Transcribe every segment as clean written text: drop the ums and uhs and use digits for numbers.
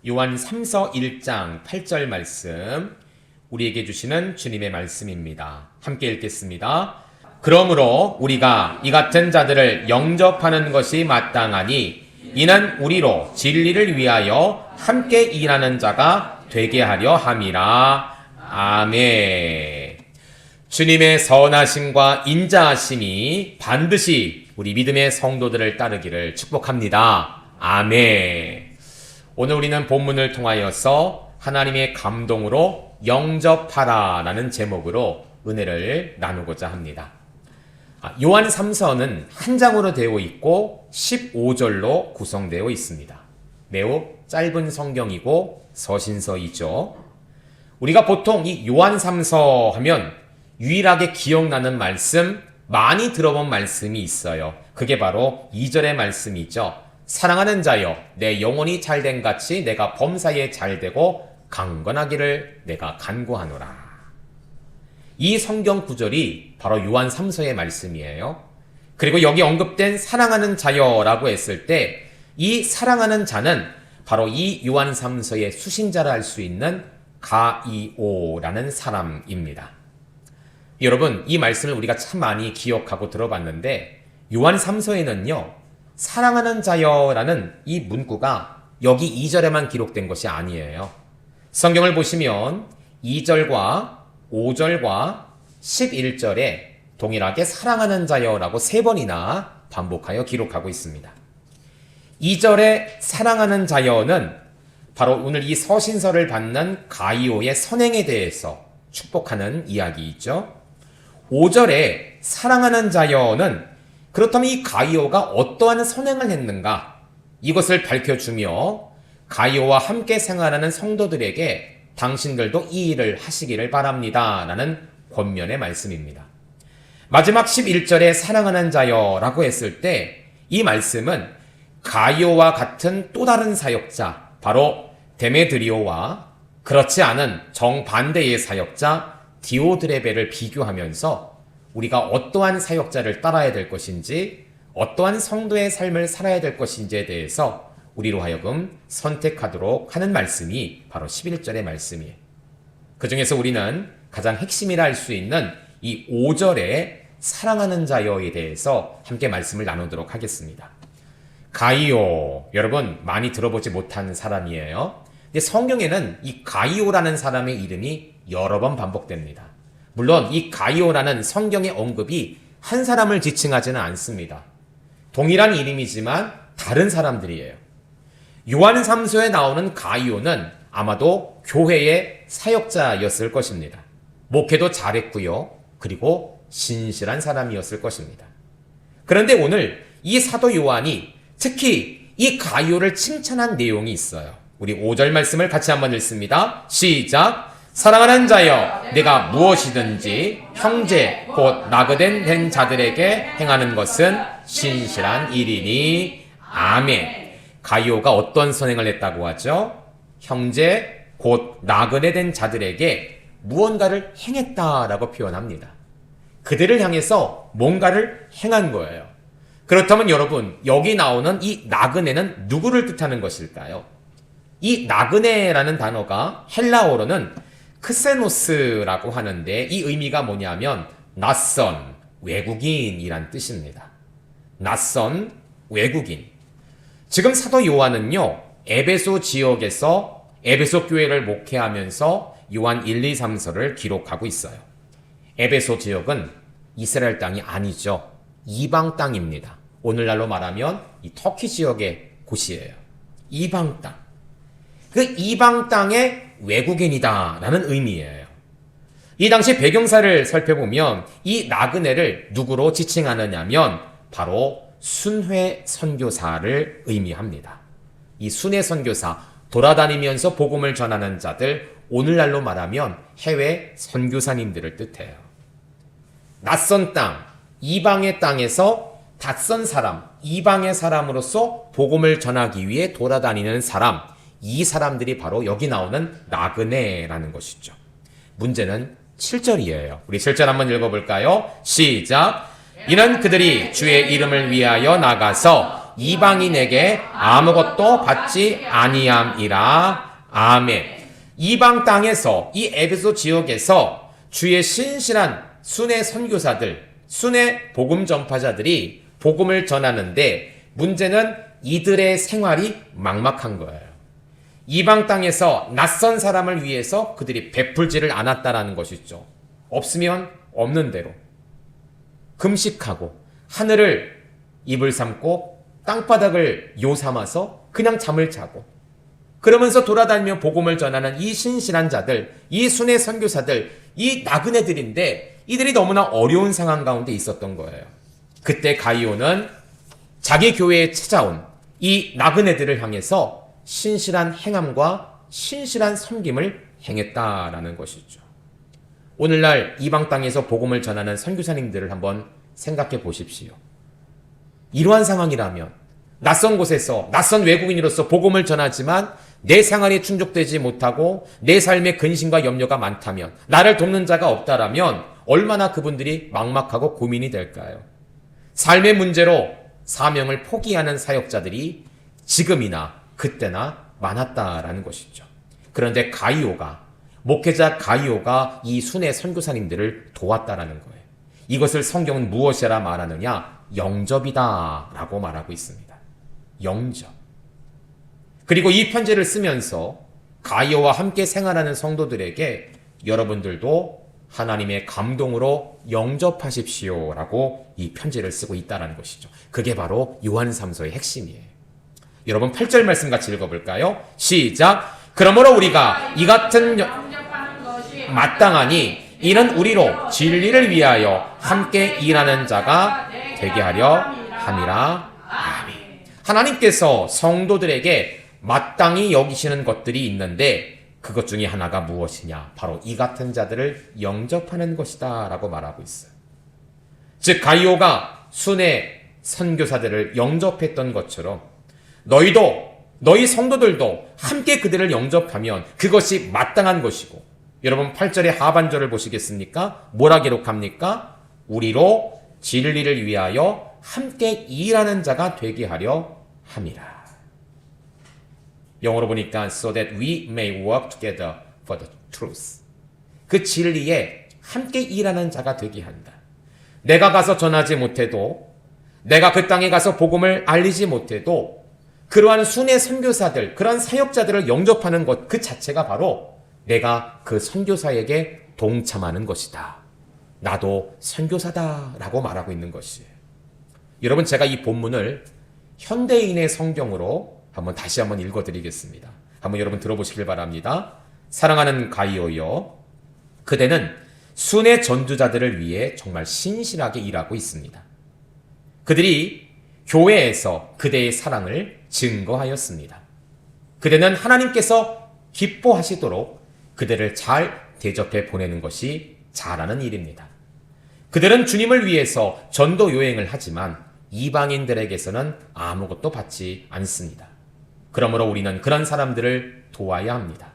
요한 3서 1장 8절 말씀, 우리에게 주시는 주님의 말씀입니다. 함께 읽겠습니다. 그러므로 우리가 이 같은 자들을 영접하는 것이 마땅하니 이는 우리로 진리를 위하여 함께 일하는 자가 되게 하려 함이라. 아멘. 주님의 선하심과 인자하심이 반드시 우리 믿음의 성도들을 따르기를 축복합니다. 아멘. 오늘 우리는 본문을 통하여서 하나님의 감동으로 영접하라 라는 제목으로 은혜를 나누고자 합니다. 요한 3서는 한 장으로 되어 있고 15절로 구성되어 있습니다. 매우 짧은 성경이고 서신서이죠. 우리가 보통 이 요한 3서 하면 유일하게 기억나는 말씀, 많이 들어본 말씀이 있어요. 그게 바로 2절의 말씀이죠. 사랑하는 자여, 내 영혼이 잘된 같이 내가 범사에 잘되고 강건하기를 내가 간구하노라. 이 성경 구절이 바로 요한 3서의 말씀이에요. 그리고 여기 언급된 사랑하는 자여라고 했을 때 이 사랑하는 자는 바로 이 요한 3서의 수신자라 할 수 있는 가이오라는 사람입니다. 여러분, 이 말씀을 우리가 참 많이 기억하고 들어봤는데 요한 3서에는요, 사랑하는 자여라는 이 문구가 여기 2절에만 기록된 것이 아니에요. 성경을 보시면 2절과 5절과 11절에 동일하게 사랑하는 자여라고 3번이나 반복하여 기록하고 있습니다. 2절에 사랑하는 자여는 바로 오늘 이 서신서를 받는 가이오의 선행에 대해서 축복하는 이야기이죠. 5절에 사랑하는 자여는 그렇다면 이 가이오가 어떠한 선행을 했는가, 이것을 밝혀주며 가이오와 함께 생활하는 성도들에게 당신들도 이 일을 하시기를 바랍니다 라는 권면의 말씀입니다. 마지막 11절에 사랑하는 자여라고 했을 때 이 말씀은 가이오와 같은 또 다른 사역자, 바로 데메드리오와 그렇지 않은 정반대의 사역자 디오드레베를 비교하면서 우리가 어떠한 사역자를 따라야 될 것인지, 어떠한 성도의 삶을 살아야 될 것인지에 대해서 우리로 하여금 선택하도록 하는 말씀이 바로 11절의 말씀이에요. 그 중에서 우리는 가장 핵심이라 할 수 있는 이 5절의 사랑하는 자여에 대해서 함께 말씀을 나누도록 하겠습니다. 가이오, 여러분 많이 들어보지 못한 사람이에요. 근데 성경에는 이 가이오라는 사람의 이름이 여러 번 반복됩니다. 물론 이 가이오라는 성경의 언급이 한 사람을 지칭하지는 않습니다. 동일한 이름이지만 다른 사람들이에요. 요한 3서에 나오는 가이오는 아마도 교회의 사역자였을 것입니다. 목회도 잘했고요. 그리고 신실한 사람이었을 것입니다. 그런데 오늘 이 사도 요한이 특히 이 가이오를 칭찬한 내용이 있어요. 우리 5절 말씀을 같이 한번 읽습니다. 시작! 사랑하는 자여, 내가 무엇이든지 형제 곧 나그네 된 자들에게 행하는 것은 신실한 일이니. 아멘. 가이오가 어떤 선행을 했다고 하죠? 형제 곧 나그네 된 자들에게 무언가를 행했다라고 표현합니다. 그들을 향해서 뭔가를 행한 거예요. 그렇다면 여러분, 여기 나오는 이 나그네는 누구를 뜻하는 것일까요? 이 나그네라는 단어가 헬라어로는 크세노스라고 하는데 이 의미가 뭐냐면 낯선, 외국인이란 뜻입니다. 낯선, 외국인. 지금 사도 요한은요, 에베소 지역에서 에베소 교회를 목회하면서 요한 1, 2, 3서를 기록하고 있어요. 에베소 지역은 이스라엘 땅이 아니죠. 이방 땅입니다. 오늘날로 말하면 이 터키 지역의 곳이에요. 이방 땅. 그 이방 땅의 외국인이다라는 의미예요. 이 당시 배경사를 살펴보면 이 나그네를 누구로 지칭하느냐면 바로 순회 선교사를 의미합니다. 이 순회 선교사, 돌아다니면서 복음을 전하는 자들, 오늘날로 말하면 해외 선교사님들을 뜻해요. 낯선 땅, 이방의 땅에서 낯선 사람, 이방의 사람으로서 복음을 전하기 위해 돌아다니는 사람, 이 사람들이 바로 여기 나오는 나그네라는 것이죠. 문제는 7절이에요. 우리 7절 한번 읽어볼까요? 시작! 이는 그들이 주의 이름을 위하여 나가서 이방인에게 아무것도 받지 아니함이라. 아멘. 이방 땅에서, 이 에베소 지역에서 주의 신실한 순회 선교사들, 순회 복음 전파자들이 복음을 전하는데 문제는 이들의 생활이 막막한 거예요. 이방 땅에서 낯선 사람을 위해서 그들이 베풀지를 않았다라는 것이죠. 없으면 없는 대로 금식하고 하늘을 입을 삼고 땅바닥을 요 삼아서 그냥 잠을 자고, 그러면서 돌아다니며 복음을 전하는 이 신실한 자들, 이 순회 선교사들, 이 나그네들인데 이들이 너무나 어려운 상황 가운데 있었던 거예요. 그때 가이오는 자기 교회에 찾아온 이 나그네들을 향해서 신실한 행함과 신실한 섬김을 행했다라는 것이죠. 오늘날 이방 땅에서 복음을 전하는 선교사님들을 한번 생각해 보십시오. 이러한 상황이라면 낯선 곳에서 낯선 외국인으로서 복음을 전하지만 내 생활이 충족되지 못하고 내 삶에 근심과 염려가 많다면, 나를 돕는 자가 없다라면 얼마나 그분들이 막막하고 고민이 될까요? 삶의 문제로 사명을 포기하는 사역자들이 지금이나 그때나 많았다라는 것이죠. 그런데 목회자 가이오가 이 순회 선교사님들을 도왔다라는 거예요. 이것을 성경은 무엇이라 말하느냐? 영접이다 라고 말하고 있습니다. 영접. 그리고 이 편지를 쓰면서 가이오와 함께 생활하는 성도들에게 여러분들도 하나님의 감동으로 영접하십시오 라고 이 편지를 쓰고 있다는 것이죠. 그게 바로 요한3서의 핵심이에요. 여러분 8절 말씀 같이 읽어볼까요? 시작! 그러므로 우리가 이 같은 마땅하니 이는 우리로 진리를 위하여 함께 일하는 자가 되게 하려 함이라. 아멘. 하나님께서 성도들에게 마땅히 여기시는 것들이 있는데 그것 중에 하나가 무엇이냐? 바로 이 같은 자들을 영접하는 것이다 라고 말하고 있어요. 즉 가이오가 순회 선교사들을 영접했던 것처럼 너희 성도들도 함께 그들을 영접하면 그것이 마땅한 것이고, 여러분 8절의 하반절을 보시겠습니까? 뭐라 기록합니까? 우리로 진리를 위하여 함께 일하는 자가 되게 하려 함이라. 영어로 보니까 so that we may work together for the truth. 그 진리에 함께 일하는 자가 되게 한다. 내가 가서 전하지 못해도, 내가 그 땅에 가서 복음을 알리지 못해도 그러한 순회 선교사들, 그러한 사역자들을 영접하는 것 그 자체가 바로 내가 그 선교사에게 동참하는 것이다. 나도 선교사다 라고 말하고 있는 것이에요. 여러분 제가 이 본문을 현대인의 성경으로 다시 한번 읽어드리겠습니다. 한번 여러분 들어보시길 바랍니다. 사랑하는 가이오여, 그대는 순회 전도자들을 위해 정말 신실하게 일하고 있습니다. 그들이 교회에서 그대의 사랑을 증거하였습니다. 그대는 하나님께서 기뻐하시도록 그들을 잘 대접해 보내는 것이 잘하는 일입니다. 그들은 주님을 위해서 전도 여행을 하지만 이방인들에게서는 아무것도 받지 않습니다. 그러므로 우리는 그런 사람들을 도와야 합니다.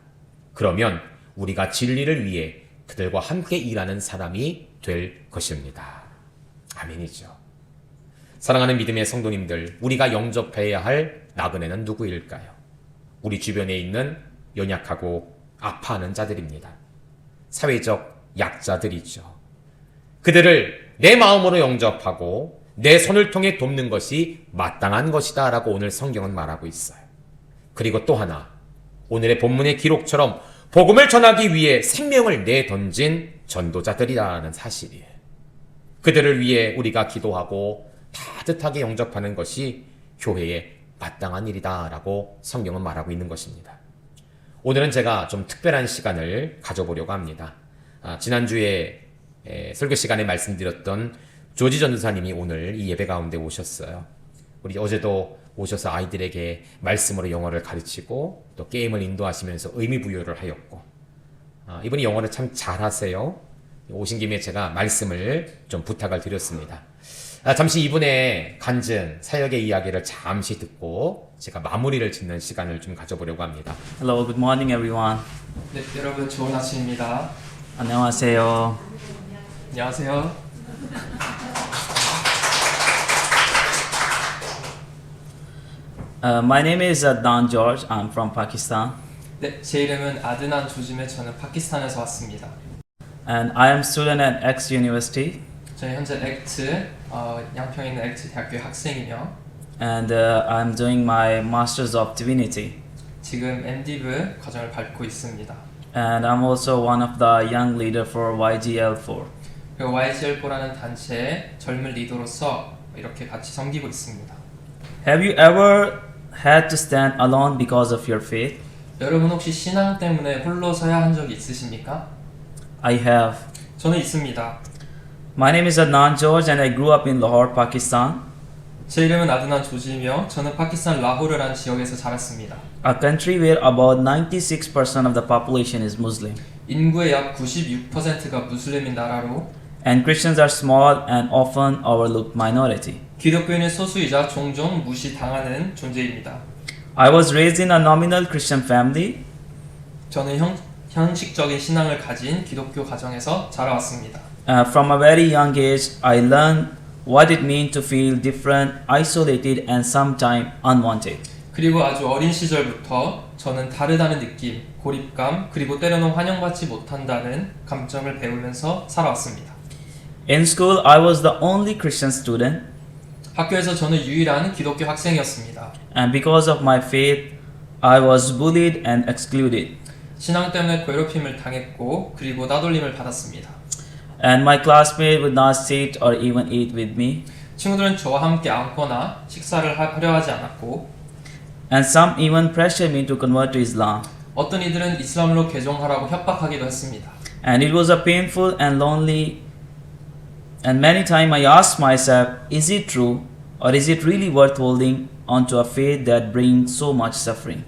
그러면 우리가 진리를 위해 그들과 함께 일하는 사람이 될 것입니다. 아멘이죠. 사랑하는 믿음의 성도님들, 우리가 영접해야 할 나그네는 누구일까요? 우리 주변에 있는 연약하고 아파하는 자들입니다. 사회적 약자들이죠. 그들을 내 마음으로 영접하고 내 손을 통해 돕는 것이 마땅한 것이다 라고 오늘 성경은 말하고 있어요. 그리고 또 하나, 오늘의 본문의 기록처럼 복음을 전하기 위해 생명을 내던진 전도자들이라는 사실이에요. 그들을 위해 우리가 기도하고 따뜻하게 영접하는 것이 교회의 마땅한 일이다 라고 성경은 말하고 있는 것입니다. 오늘은 제가 좀 특별한 시간을 가져보려고 합니다. 지난주에 설교 시간에 말씀드렸던 조지 전도사님이 오늘 이 예배 가운데 오셨어요. 우리 어제도 오셔서 아이들에게 말씀으로 영어를 가르치고 또 게임을 인도하시면서 의미 부여를 하였고, 이분이 영어를 참 잘하세요. 오신 김에 제가 말씀을 좀 부탁을 드렸습니다. 잠시 이분의 간증, 사역의 이야기를 잠시 듣고 제가 마무리를 짓는 시간을 좀 가져보려고 합니다. Hello, good morning everyone. 네, 여러분 좋은 아침입니다. 안녕하세요. 안녕하세요. My name is Adnan George. I'm from Pakistan, 네, 제 이름은 아드난 조짐에 저는 파키스탄에서 왔습니다. and I am student at X University. 저는 현재 액트, 양평에 있는 액트 대학교의 학생이며 And I'm doing my Masters of Divinity. 지금 MDiv 과정을 밟고 있습니다. And I'm also one of the young leader for YGL4. 그리고 YGL4라는 단체의 젊은 리더로서 이렇게 같이 섬기고 있습니다. Have you ever had to stand alone because of your faith? 여러분 혹시 신앙 때문에 홀로 서야 한 적이 있으십니까? I have. 저는 있습니다. My name is Adnan George and I grew up in Lahore, Pakistan, 제 이름은 아드난 조지이며 저는 파키스탄 라호르라는 지역에서 자랐습니다. a country where about 96% of the population is Muslim. 인구의 약 96%가 무슬림인 나라로 And Christians are small and often overlooked minority. 기독교인의 소수이자 종종 무시당하는 존재입니다. I was raised in a nominal Christian family, 저는 형식적인 신앙을 가진 기독교 가정에서 자라왔습니다. From a very young age, I learned what it means to feel different, isolated, and sometimes unwanted. 그리고 아주 어린 시절부터 저는 다르다는 느낌, 고립감, 그리고 때로는 환영받지 못한다는 감정을 배우면서 살아왔습니다. In school, I was the only Christian student, 학교에서 저는 유일한 기독교 학생이었습니다. and because of my faith, I was bullied and excluded. 신앙 때문에 괴롭힘을 당했고 그리고 따돌림을 받았습니다. And my classmates would not sit or even eat with me. 친구들은 저와 함께 앉거나 식사를 하려 하지 않았고 And some even pressured me to convert to Islam. 어떤 이들은 이슬람으로 개종하라고 협박하기도 했습니다. And it was a painful and lonely. And many times I asked myself, is it true or is it really worth holding onto a faith that brings so much suffering?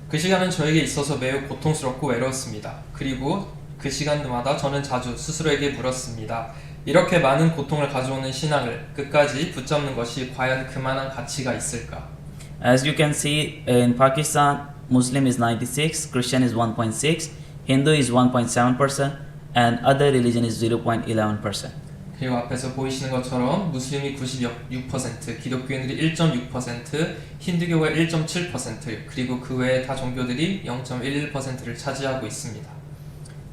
그 시간은 저에게 있어서 매우 고통스럽고 외로웠습니다. 그리고 그 시간마다 저는 자주 스스로에게 물었습니다. 이렇게 많은 고통을 가져오는 신앙을 끝까지 붙잡는 것이 과연 그만한 가치가 있을까? As you can see, in Pakistan, Muslim is 96, Christian is 1.6, Hindu is 1.7%, and other religion is 0.11%. 그리고 앞에서 보이시는 것처럼 무슬림이 96%, 기독교인들이 1.6%, 힌두교가 1.7%, 그리고 그 외의 다 종교들이 0.11%를 차지하고 있습니다.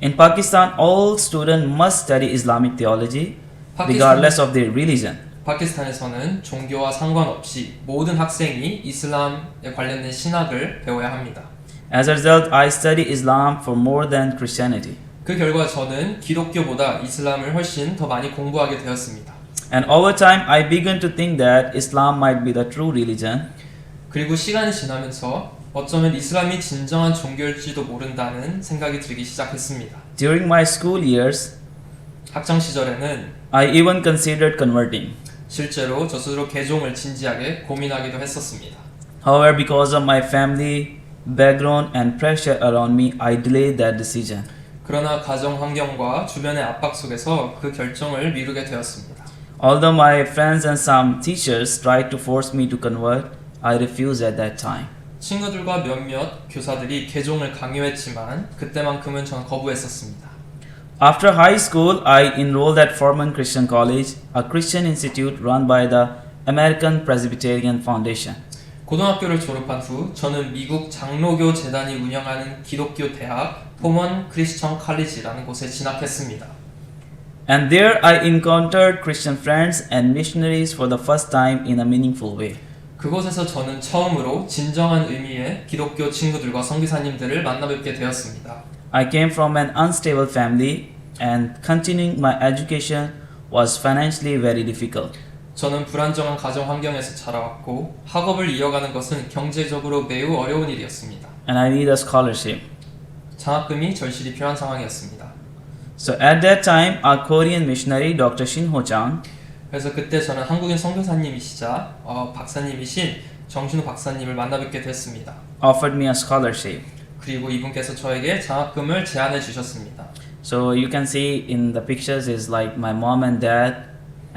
In Pakistan, all students must study Islamic theology, regardless of their religion. 파키스탄에서는 종교와 상관없이 모든 학생이 이슬람에 관련된 신학을 배워야 합니다. As a result, I study Islam for more than Christianity. 그 결과 저는 기독교보다 이슬람을 훨씬 더 많이 공부하게 되었습니다. And over time, I began to think that Islam might be the true religion. 그리고 시간이 지나면서 어쩌면 이슬람이 진정한 종교일지도 모른다는 생각이 들기 시작했습니다. During my school years, 학창 시절에는 I even considered converting. 실제로 저 스스로 개종을 진지하게 고민하기도 했었습니다. However, because of my family background and pressure around me, I delayed that decision. 그러나 가정 환경과 주변의 압박 속에서 그 결정을 미루게 되었습니다. Although my friends and some teachers tried to force me to convert, I refused at that time. 친구들과 몇몇 교사들이 개종을 강요했지만 그때만큼은 저는 거부했었습니다. After high school, I enrolled at Foreman Christian College, a Christian institute run by the American Presbyterian Foundation. 고등학교를 졸업한 후 저는 미국 장로교 재단이 운영하는 기독교 대학 포먼 크리스천 칼리지라는 곳에 진학했습니다. And there I encountered Christian friends and missionaries for the first time in a meaningful way. 그곳에서 저는 처음으로 진정한 의미의 기독교 친구들과 선교사님들을 만나뵙게 되었습니다. I came from an unstable family and continuing my education was financially very difficult. 저는 불안정한 가정 환경에서 자라왔고 학업을 이어가는 것은 경제적으로 매우 어려운 일이었습니다. And I need a scholarship. 장학금이 절실히 필요한 상황이었습니다. So at that time, a Korean missionary, Dr. Shin Ho-chang, 그래서 그때 저는 한국인 선교사님이시자 박사님이신 정신호 박사님을 만나뵙게 됐습니다. offered me a scholarship. 그리고 이분께서 저에게 장학금을 제안해 주셨습니다. So you can see in the pictures is like my mom and dad,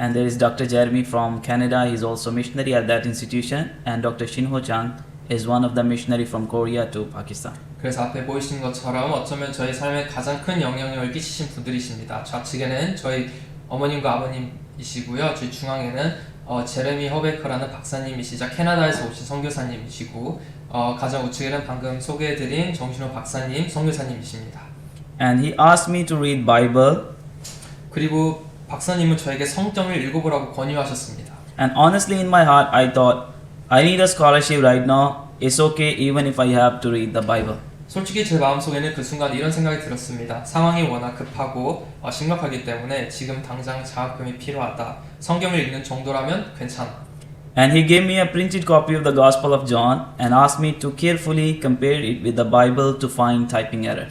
and there is Dr. Jeremy from Canada. He's also missionary at that institution, and Dr. Shin Ho-chang is one of the missionary from Korea to Pakistan. 그래서 앞에 보이시는 것처럼 어쩌면 저희 삶에 가장 큰 영향력을 끼치신 분들이십니다. 좌측에는 저희 어머님과 아버님이시고요. 저희 중앙에는 제레미 허베커라는 박사님이시자 캐나다에서 오신 선교사님이시고 가장 우측에는 방금 소개해드린 정신호 박사님 선교사님이십니다. And he asked me to read Bible. 그리고 박사님은 저에게 성경을 읽어보라고 권유하셨습니다. And honestly, in my heart, I thought, I need a scholarship right now. It's okay even if I have to read the Bible. 솔직히 제 마음속에는 그 순간 이런 생각이 들었습니다. 상황이 워낙 급하고 심각하기 때문에 지금 당장 장학금이 필요하다. 성경을 읽는 정도라면 괜찮아. And he gave me a printed copy of the Gospel of John and asked me to carefully compare it with the Bible to find typing error.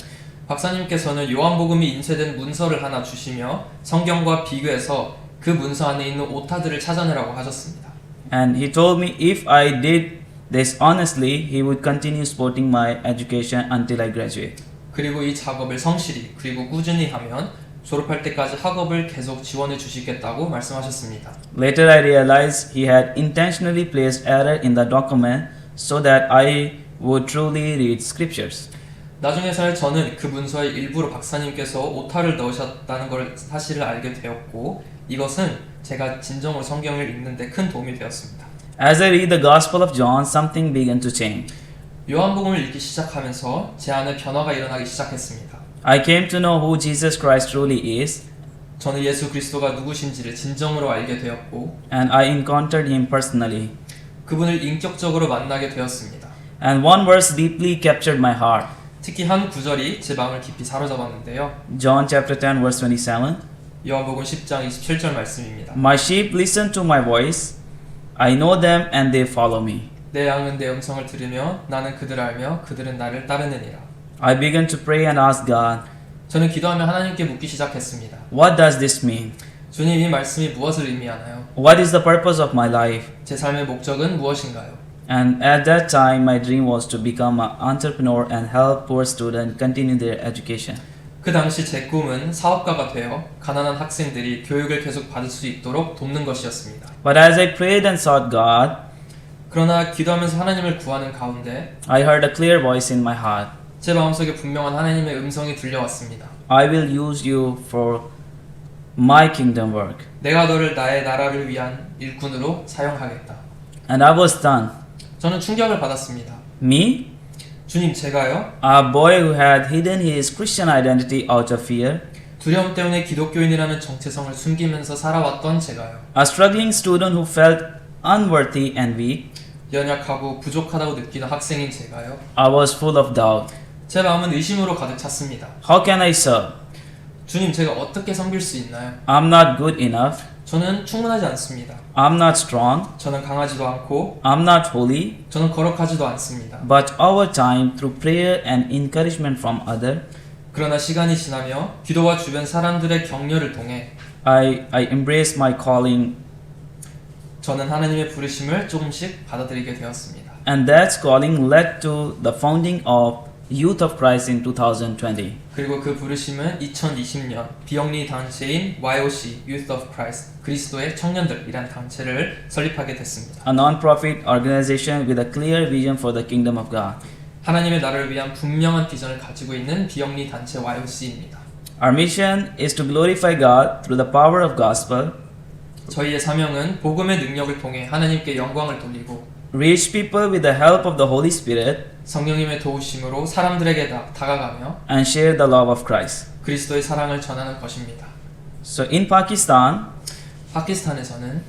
박사님께서는 요한복음이 인쇄된 문서를 하나 주시며 성경과 비교해서 그 문서 안에 있는 오타들을 찾아내라고 하셨습니다. And he told me if I did this honestly, he would continue supporting my education until I graduate. 그리고 이 작업을 성실히 그리고 꾸준히 하면 졸업할 때까지 학업을 계속 지원해 주시겠다고 말씀하셨습니다. Later I realized he had intentionally placed error in the document so that I would truly read scriptures. 나중에서야 저는 그 문서에 일부러 박사님께서 오타를 넣으셨다는 걸 사실을 알게 되었고 이것은 제가 진정으로 성경을 읽는데 큰 도움이 되었습니다. As I read the Gospel of John, something began to change. 요한복음을 읽기 시작하면서 제 안에 변화가 일어나기 시작했습니다. I came to know who Jesus Christ truly is, 저는 예수 그리스도가 누구신지를 진정으로 알게 되었고 and I encountered him personally. 그분을 인격적으로 만나게 되었습니다. And one verse deeply captured my heart. 특히 한 구절이 제 마음을 깊이 사로잡았는데요. John chapter 10 verse 27. 요한복음 10장 27절 말씀입니다. My sheep listen to my voice. I know them and they follow me. 내 양은 내 음성을 들으며 나는 그들을 알며 그들은 나를 따르느니라. I began to pray and ask God, 저는 기도하며 하나님께 묻기 시작했습니다. what does this mean? 주님, 이 말씀이 무엇을 의미하나요? What is the purpose of my life? 제 삶의 목적은 무엇인가요? And at that time, my dream was to become an entrepreneur and help poor students continue their education. 그 당시 제 꿈은 사업가가 되어 가난한 학생들이 교육을 계속 받을 수 있도록 돕는 것이었습니다. But as I prayed and sought God, 그러나 기도하면서 하나님을 구하는 가운데 I heard a clear voice in my heart. 제 마음속에 분명한 하나님의 음성이 들려왔습니다. I will use you for my kingdom work. 내가 너를 나의 나라를 위한 일꾼으로 사용하겠다. And I was stunned. 저는 충격을 받았습니다. Me? 주님, 제가요? A boy who had hidden his Christian identity out of fear. 두려움 때문에 기독교인이라는 정체성을 숨기면서 살아왔던 제가요. A struggling student who felt unworthy and weak. 연약하고 부족하다고 느끼는 학생인 제가요. I was full of doubt. 제 마음은 의심으로 가득 찼습니다. How can I serve? 주님, 제가 어떻게 섬길 수 있나요? I'm not good enough. 저는 충분하지 않습니다. I'm not strong. 저는 강하지도 않고 I'm not holy. 저는 거룩하지도 않습니다. But over time, through prayer and encouragement from others, 그러나 시간이 지나며 기도와 주변 사람들의 격려를 통해 I embraced my calling, 저는 하나님의 부르심을 조금씩 받아들이게 되었습니다. and that calling led to the founding of Youth of Christ in 2020. 그리고 그 부르심은 2020년 비영리 단체인 YOC Youth of Christ 그리스도의 청년들이란 단체를 설립하게 됐습니다. A non-profit organization with a clear vision for the kingdom of God. 하나님의 나라를 위한 분명한 비전을 가지고 있는 비영리 단체 YOC입니다. Our mission is to glorify God through the power of gospel, 저희의 사명은 복음의 능력을 통해 하나님께 영광을 돌리고 reach people with the help of the Holy Spirit, 성령님의 도우심으로 사람들에게 다가가며 and share the love of Christ. 그리스도의 사랑을 전하는 것입니다. So in Pakistan, 파키스탄에서는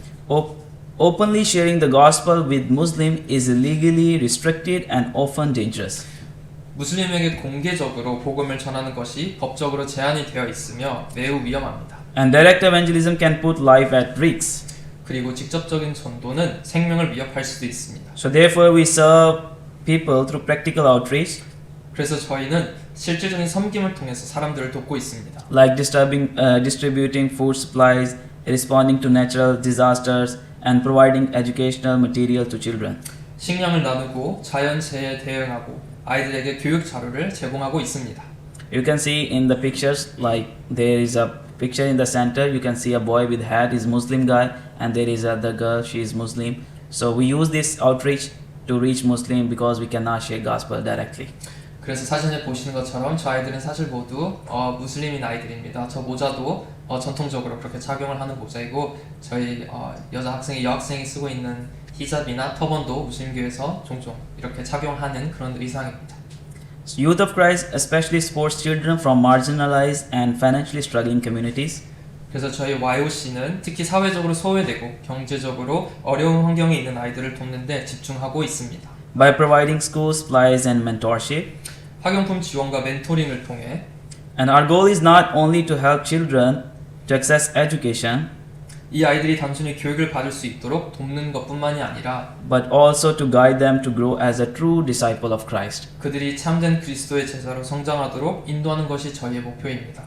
openly sharing the gospel with Muslim is legally restricted and often dangerous. 무슬림에게 공개적으로 복음을 전하는 것이 법적으로 제한이 되어 있으며 매우 위험합니다. And direct evangelism can put life at risk. 그리고 직접적인 전도는 생명을 위협할 수도 있습니다. So therefore we serve people through practical outreach, 그래서 저희는 실질적인 섬김을 통해서 사람들을 돕고 있습니다. like distributing food supplies, responding to natural disasters, and providing educational material to children. 식량을 나누고 자연재해에 대응하고 아이들에게 교육 자료를 제공하고 있습니다. You can see in the pictures, like there is a picture in the center, you can see a boy with hat is Muslim guy, and there is the girl, she is Muslim. So we use this outreach to reach Muslim because we cannot share gospel directly. 그래서 사진에 보시는 것처럼 저 아이들은 사실 모두 무슬림인 아이들입니다. 저 모자도 전통적으로 그렇게 착용을 하는 모자이고 저희 여자 학생이 여학생이 쓰고 있는 히잡이나 터번도 무슬림교에서 종종 이렇게 착용하는 그런 의상입니다. So Youth of Christ especially supports children from marginalized and financially struggling communities. 그래서 저희 YOC는 특히 사회적으로 소외되고 경제적으로 어려운 환경에 있는 아이들을 돕는 데 집중하고 있습니다. By providing school supplies and mentorship. 학용품 지원과 멘토링을 통해 And our goal is not only to help children to access education, 이 아이들이 단순히 교육을 받을 수 있도록 돕는 것뿐만이 아니라 but also to guide them to grow as a true disciple of Christ. 그들이 참된 그리스도의 제자로 성장하도록 인도하는 것이 저희의 목표입니다.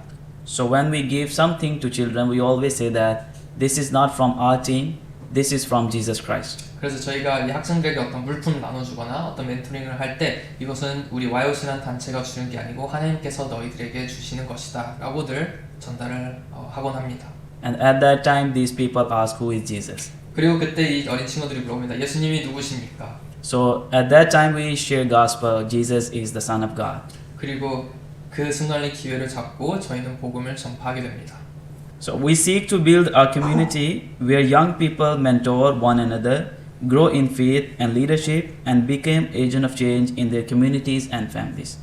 So when we give something to children, we always say that this is not from our team, this is from Jesus Christ. 그래서 저희가 이 학생들에게 어떤 물품을 나눠주거나 어떤 멘토링을 할 때 이것은 우리 YOC라는 단체가 주는 게 아니고 하나님께서 너희들에게 주시는 것이다 라고들 전달을 하곤 합니다. And at that time, these people ask, who is Jesus? 그리고 그때 이 어린 친구들이 물어봅니다. 예수님이 누구십니까? So at that time, we share gospel, Jesus is the Son of God. 그리고 그 순간의 기회를 잡고 저희는 복음을 전파하게 됩니다. So we seek to build a community where young people mentor one another, grow in faith and leadership, and become agent of change in their communities and families.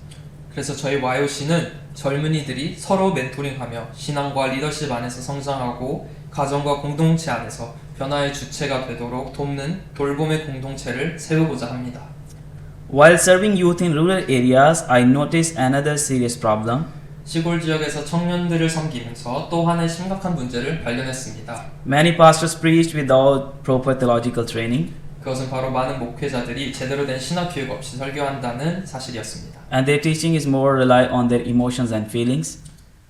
그래서 저희 YOC는 젊은이들이 서로 멘토링하며 신앙과 리더십 안에서 성장하고 가정과 공동체 안에서 변화의 주체가 되도록 돕는 돌봄의 공동체를 세우고자 합니다. While serving youth in rural areas, I noticed another serious problem. 시골 지역에서 청년들을 섬기면서 또 하나의 심각한 문제를 발견했습니다. Many pastors preach without proper theological training, 그것은 바로 많은 목회자들이 제대로 된 신학 교육 없이 설교한다는 사실이었습니다. and their teaching is more rely on their emotions and feelings.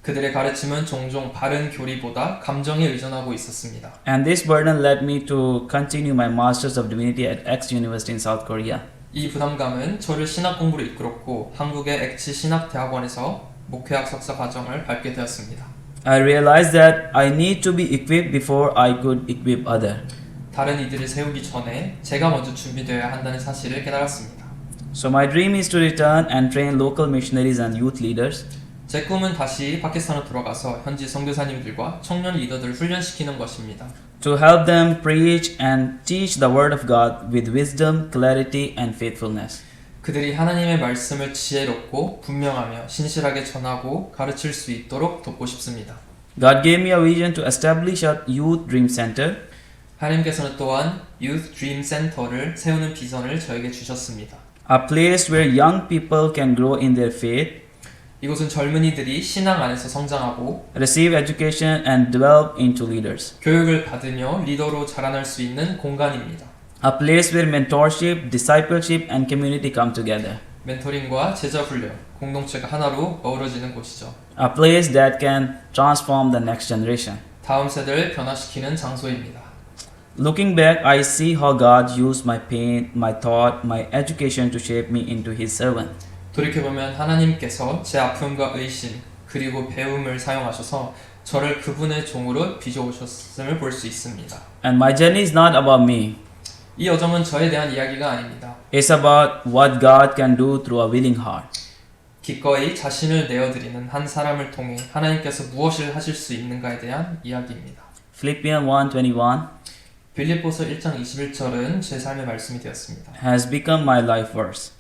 그들의 가르침은 종종 바른 교리보다 감정에 의존하고 있었습니다. And this burden led me to continue my Masters of Divinity at X University in South Korea. 이 부담감은 저를 신학 공부로 이끌었고 한국의 엑치 신학대학원에서 목회학 석사 과정을 밟게 되었습니다. I realized that I need to be equipped before I could equip others. 다른 이들을 세우기 전에 제가 먼저 준비되어야 한다는 사실을 깨달았습니다. So my dream is to return and train local missionaries and youth leaders. 제 꿈은 다시 파키스탄으로 돌아가서 현지 선교사님들과 청년 리더들을 훈련시키는 것입니다. To help them preach and teach the Word of God with wisdom, clarity, and faithfulness. 그들이 하나님의 말씀을 지혜롭고 분명하며 신실하게 전하고 가르칠 수 있도록 돕고 싶습니다. God gave me a vision to establish a youth dream center. 하나님께서는 또한 Youth Dream Center를 세우는 비전을 저에게 주셨습니다. A place where young people can grow in their faith, 이곳은 젊은이들이 신앙 안에서 성장하고 receive education, and develop into leaders. 교육을 받으며 리더로 자라날 수 있는 공간입니다. A place where mentorship, discipleship, and community come together. 멘토링과 제자 훈련, 공동체가 하나로 어우러지는 곳이죠. A place that can transform the next generation. 다음 세대를 변화시키는 장소입니다. Looking back, I see how God used my pain, my thought, my education to shape me into His servant. 돌이켜보면 하나님께서 제 아픔과 의심 그리고 배움을 사용하셔서 저를 그분의 종으로 빚어오셨음을 볼 수 있습니다. And my journey is not about me. 이 여정은 저에 대한 이야기가 아닙니다. It's about what God can do through a willing heart. 기꺼이 자신을 내어드리는 한 사람을 통해 하나님께서 무엇을 하실 수 있는가에 대한 이야기입니다. Philippians 1:21 빌립보서 1장 21절은 제 삶의 말씀이 되었습니다. has become my life verse.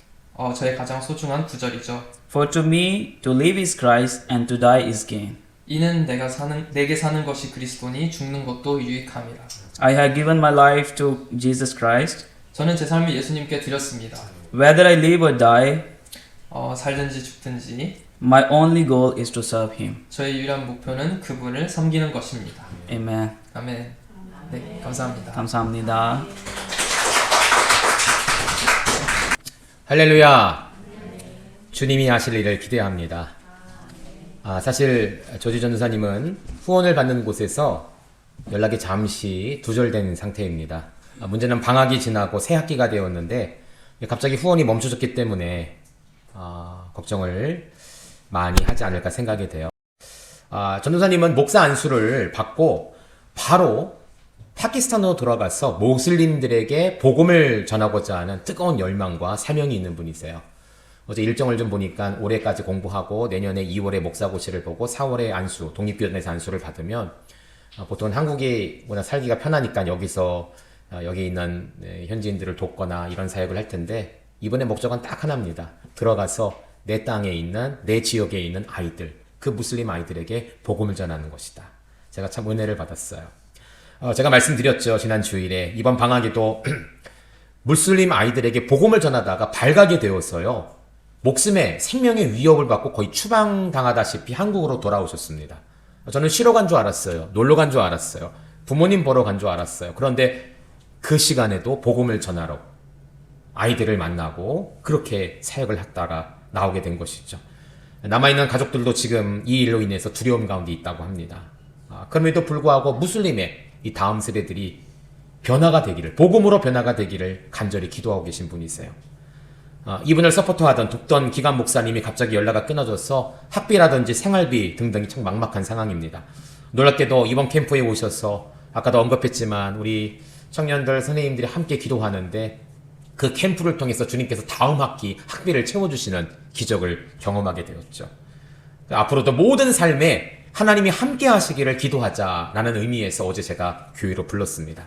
저의 가장 소중한 구절이죠. For to me, to live is Christ, and to die is gain. 이는 내게 사는 것이 그리스도니 죽는 것도 유익함이라. I have given my life to Jesus Christ. 저는 제 삶을 예수님께 드렸습니다. Whether I live or die, 살든지 죽든지 my only goal is to serve Him. 저의 유일한 목표는 그분을 섬기는 것입니다. Amen. 아멘. 네, 감사합니다. 감사합니다. 할렐루야. 주님이 하실 일을 기대합니다. 사실 조지 전도사님은 후원을 받는 곳에서 연락이 잠시 두절된 상태입니다. 문제는 방학이 지나고 새 학기가 되었는데 갑자기 후원이 멈춰졌기 때문에 걱정을 많이 하지 않을까 생각이 돼요. 전도사님은 목사 안수를 받고 바로 파키스탄으로 돌아가서 모슬림들에게 복음을 전하고자 하는 뜨거운 열망과 사명이 있는 분이세요. 어제 일정을 좀 보니까 올해까지 공부하고 내년에 2월에 목사고시를 보고 4월에 안수, 독립교단에서 안수를 받으면 보통 한국이 워낙 살기가 편하니까 여기서 여기 있는 현지인들을 돕거나 이런 사역을 할 텐데 이번에 목적은 딱 하나입니다. 들어가서 내 땅에 있는 내 지역에 있는 아이들, 그 무슬림 아이들에게 복음을 전하는 것이다. 제가 참 은혜를 받았어요. 제가 말씀드렸죠. 지난 주일에 이번 방학에도 무슬림 아이들에게 복음을 전하다가 발각이 되어서요. 목숨에 생명의 위협을 받고 거의 추방당하다시피 한국으로 돌아오셨습니다. 저는 쉬러 간 줄 알았어요. 놀러 간 줄 알았어요. 부모님 보러 간 줄 알았어요. 그런데 그 시간에도 복음을 전하러 아이들을 만나고 그렇게 사역을 했다가 나오게 된 것이죠. 남아있는 가족들도 지금 이 일로 인해서 두려움 가운데 있다고 합니다. 그럼에도 불구하고 무슬림의 이 다음 세대들이 변화가 되기를, 복음으로 변화가 되기를 간절히 기도하고 계신 분이세요. 이분을 서포터하던 돕던 기관 목사님이 갑자기 연락이 끊어져서 학비라든지 생활비 등등이 참 막막한 상황입니다. 놀랍게도 이번 캠프에 오셔서 아까도 언급했지만 우리 청년들 선생님들이 함께 기도하는데 그 캠프를 통해서 주님께서 다음 학기 학비를 채워주시는 기적을 경험하게 되었죠. 앞으로도 모든 삶에 하나님이 함께 하시기를 기도하자라는 의미에서 어제 제가 교회로 불렀습니다.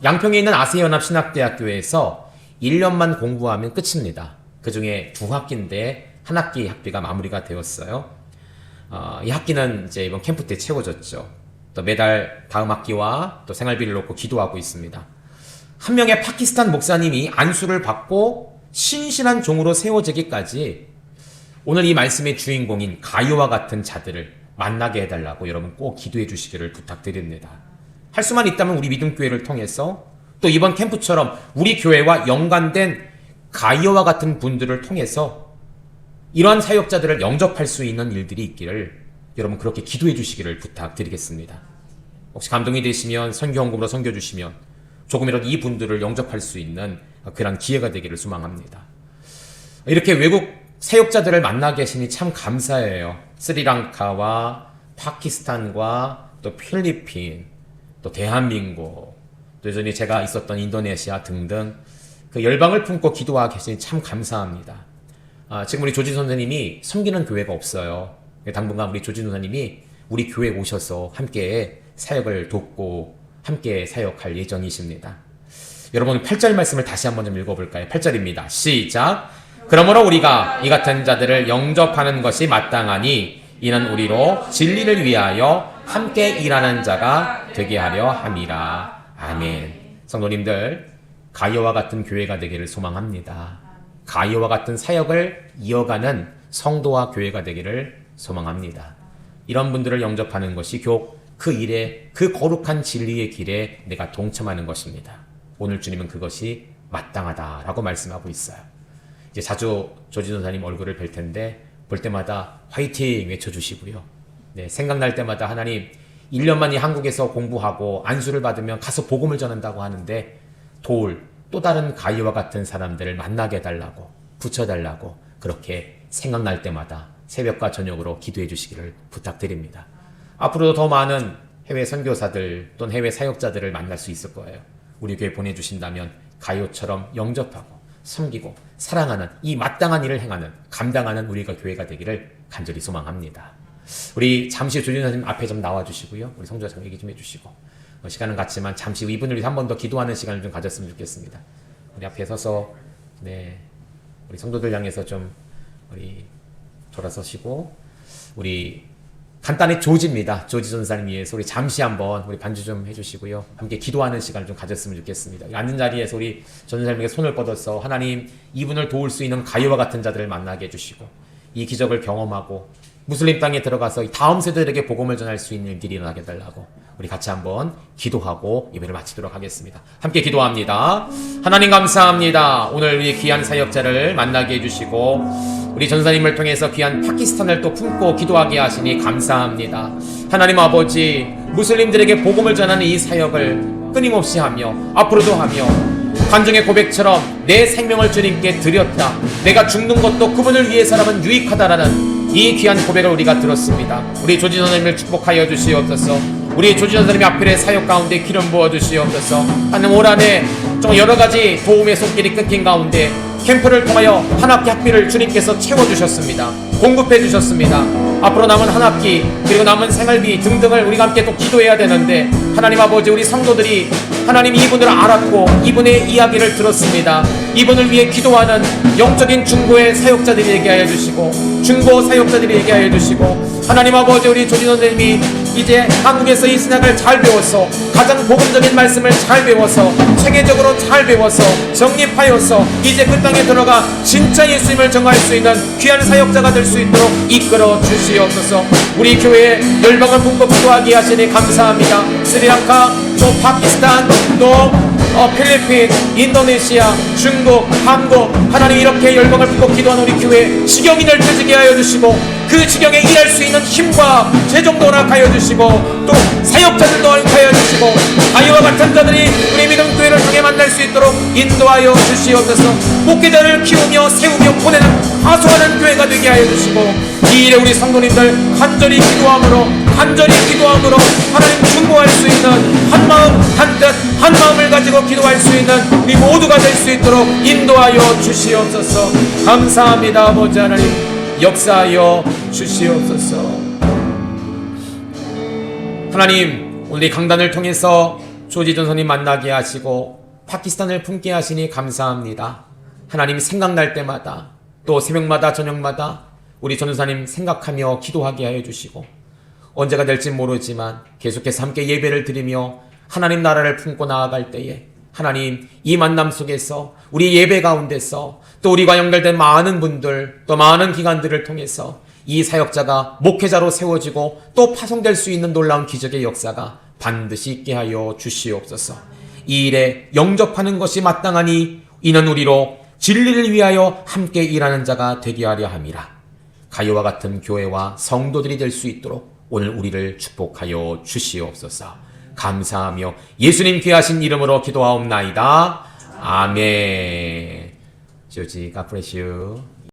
양평에 있는 아세연합신학대학교에서 1년만 공부하면 끝입니다. 그 중에 2학기인데 한 학기 학비가 마무리가 되었어요. 이 학기는 이제 이번 캠프 때 채워졌죠. 또 매달 다음 학기와 또 생활비를 놓고 기도하고 있습니다. 한 명의 파키스탄 목사님이 안수를 받고 신실한 종으로 세워지기까지 오늘 이 말씀의 주인공인 가이오와 같은 자들을 만나게 해달라고 여러분 꼭 기도해 주시기를 부탁드립니다. 할 수만 있다면 우리 믿음교회를 통해서 또 이번 캠프처럼 우리 교회와 연관된 가이오와 같은 분들을 통해서 이러한 사역자들을 영접할 수 있는 일들이 있기를 여러분 그렇게 기도해 주시기를 부탁드리겠습니다. 혹시 감동이 되시면 선교헌금으로 섬겨주시면 조금이라도 이 분들을 영접할 수 있는 그런 기회가 되기를 소망합니다. 이렇게 외국 사역자들을 만나게 하시니 참 감사해요. 스리랑카와 파키스탄과 또 필리핀, 또 대한민국, 또 여전히 제가 있었던 인도네시아 등등 그 열방을 품고 기도하고 계시니 참 감사합니다. 지금 우리 조지 선생님이 섬기는 교회가 없어요. 당분간 우리 조지 선생님이 우리 교회에 오셔서 함께 사역을 돕고 함께 사역할 예정이십니다. 여러분 8절 말씀을 다시 한번 좀 읽어볼까요? 8절입니다. 시작! 그러므로 우리가 이 같은 자들을 영접하는 것이 마땅하니 이는 우리로 진리를 위하여 함께 일하는 자가 되게 하려 함이라. 아멘. 성도님들, 가이오와 같은 교회가 되기를 소망합니다. 가이오와 같은 사역을 이어가는 성도와 교회가 되기를 소망합니다. 이런 분들을 영접하는 것이 곧 그 일에, 그 거룩한 진리의 길에 내가 동참하는 것입니다. 오늘 주님은 그것이 마땅하다라고 말씀하고 있어요. 이제 자주 조지 전사님 얼굴을 뵐 텐데 볼 때마다 화이팅 외쳐주시고요. 네, 생각날 때마다 하나님 1년만이 한국에서 공부하고 안수를 받으면 가서 복음을 전한다고 하는데 도울 또 다른 가이와 같은 사람들을 만나게 해달라고 붙여달라고 그렇게 생각날 때마다 새벽과 저녁으로 기도해 주시기를 부탁드립니다. 앞으로도 더 많은 해외 선교사들 또는 해외 사역자들을 만날 수 있을 거예요. 우리 교회 보내주신다면 가이오처럼 영접하고 섬기고 사랑하는 이 마땅한 일을 행하는 감당하는 우리가 교회가 되기를 간절히 소망합니다. 우리 잠시 조준사님 앞에 좀 나와주시고요. 우리 성도자 얘기 좀 해주시고 시간은 같지만 잠시 이분을 위해서 한 번 더 기도하는 시간을 좀 가졌으면 좋겠습니다. 우리 앞에 서서 우리 성도들 향해서 좀 우리 돌아서시고 우리 간단히 조지입니다. 조지 전사님 위해서 우리 잠시 한번 우리 반주 좀 해주시고요. 함께 기도하는 시간을 좀 가졌으면 좋겠습니다. 앉은 자리에서 우리 전사님에게 손을 뻗어서 하나님 이분을 도울 수 있는 가이오와 같은 자들을 만나게 해주시고 이 기적을 경험하고 무슬림 땅에 들어가서 다음 세대들에게 복음을 전할 수 있는 일들이 일어나게 해달라고 우리 같이 한번 기도하고 예배를 마치도록 하겠습니다. 함께 기도합니다. 하나님 감사합니다. 오늘 우리 귀한 사역자를 만나게 해주시고 우리 전사님을 통해서 귀한 파키스탄을 또 품고 기도하게 하시니 감사합니다. 하나님 아버지 무슬림들에게 복음을 전하는 이 사역을 끊임없이 하며 앞으로도 하며 간증의 고백처럼 내 생명을 주님께 드렸다. 내가 죽는 것도 그분을 위해서라면 유익하다라는 이 귀한 고백을 우리가 들었습니다. 우리 조지 전사님을 축복하여 주시옵소서. 우리 조지 전사님의 앞에 사역 가운데 기름 부어 주시옵소서. 하나님 올 한해 좀 여러 가지 도움의 손길이 끊긴 가운데 캠프를 통하여 한 학기 학비를 주님께서 채워주셨습니다. 공급해 주셨습니다. 앞으로 남은 한 학기 그리고 남은 생활비 등등을 우리가 함께 또 기도해야 되는데 하나님 아버지 우리 성도들이 하나님 이분을 알았고 이분의 이야기를 들었습니다. 이분을 위해 기도하는 영적인 중보의 사역자들이 되게 하여 주시고 중보 사역자들이 되게 하여 주시고 하나님 아버지 우리 조진 선생님이 이제 한국에서 이 신학을 잘 배워서 가장 복음적인 말씀을 잘 배워서 체계적으로 잘 배워서 정립하여서 이제 그 땅에 들어가 진짜 예수님을 정할 수 있는 귀한 사역자가 될 수 있도록 이끌어 주시옵소서. 우리 교회에 열방을 품고 기도하게 하시니 감사합니다. 스리랑카 또 파키스탄 또 필리핀, 인도네시아, 중국, 한국 하나님 이렇게 열방을 품고 기도하는 우리 교회 지경이 넓혀지게 하여 주시고 그 지경에 일할 수 있는 힘과 재정도 허락하여 주시고 또 사역자들도 허락하여 주시고 아이와 같은 자들이 우리 믿음 교회를 통해 만날 수 있도록 인도하여 주시옵소서. 목회자를 키우며 세우며 보내는 하소하는 교회가 되게 하여 주시고 이 일에 우리 성도님들 간절히 기도함으로 하나님 중보할 수 있는 한 마음 한 뜻 한 마음을 가지고 기도할 수 있는 우리 모두가 될 수 있도록 인도하여 주시옵소서. 감사합니다. 아버지 하나님 역사하여 주시옵소서. 하나님 오늘 이 강단을 통해서 조지전 선님 만나게 하시고 파키스탄을 품게 하시니 감사합니다. 하나님 생각날 때마다 또 새벽마다 저녁마다 우리 전도사님 생각하며 기도하게 하여 주시고 언제가 될지 모르지만 계속해서 함께 예배를 드리며 하나님 나라를 품고 나아갈 때에 하나님 이 만남 속에서 우리 예배 가운데서 또 우리가 연결된 많은 분들 또 많은 기관들을 통해서 이 사역자가 목회자로 세워지고 또 파송될 수 있는 놀라운 기적의 역사가 반드시 있게 하여 주시옵소서. 이 일에 영접하는 것이 마땅하니 이는 우리로 진리를 위하여 함께 일하는 자가 되게 하려 함이라. 가요와 같은 교회와 성도들이 될 수 있도록 오늘 우리를 축복하여 주시옵소서. 감사하며 예수님 귀하신 이름으로 기도하옵나이다. 아멘. 조지, God bless you.